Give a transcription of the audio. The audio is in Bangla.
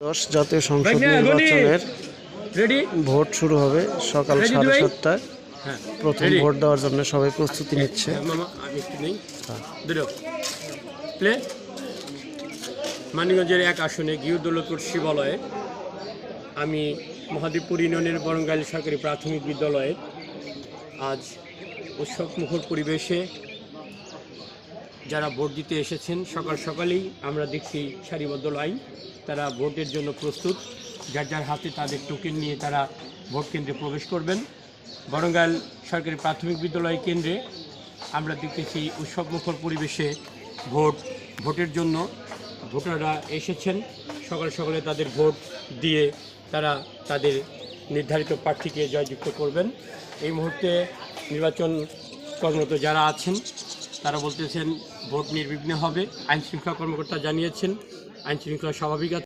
10 জাতীয় সংসদ নির্বাচনের ভোট শুরু হবে সকাল 7:30টায়। প্রথম ভোট দেওয়ার জন্য সবাই প্রস্তুতি নিচ্ছে। মানিকগঞ্জের এক আসনে গিরদৌলতপুর শিবালয়ে আমি মহাদেবপুর ইউনিয়নের বরঙ্গাইল সরকারি প্রাথমিক বিদ্যালয়ে আজ উৎসবমুখর পরিবেশে যারা ভোট দিতে এসেছেন সকাল সকালেই আমরা দেখছি সারিবদ্ধ লাইন, তারা ভোটের জন্য প্রস্তুত। যার যার হাতে তাদের টোকেন নিয়ে তারা ভোট কেন্দ্রে প্রবেশ করবেন। বরঙ্গাইল সরকারি প্রাথমিক বিদ্যালয় কেন্দ্রে আমরা দেখতেছি উৎসবমুখর পরিবেশে ভোটের জন্য ভোটাররা এসেছেন। সকাল সকালে তাদের ভোট দিয়ে তারা তাদের নির্ধারিত প্রার্থীকে জয়যুক্ত করবেন। এই মুহূর্তে নির্বাচন কর্মরত যারা আছেন তারা বলতেছেন ভোট নির্বিঘ্নে হবে। আইনশৃঙ্খলা কর্মকর্তা জানিয়েছেন আইনশৃঙ্খলা স্বাভাবিক আছে।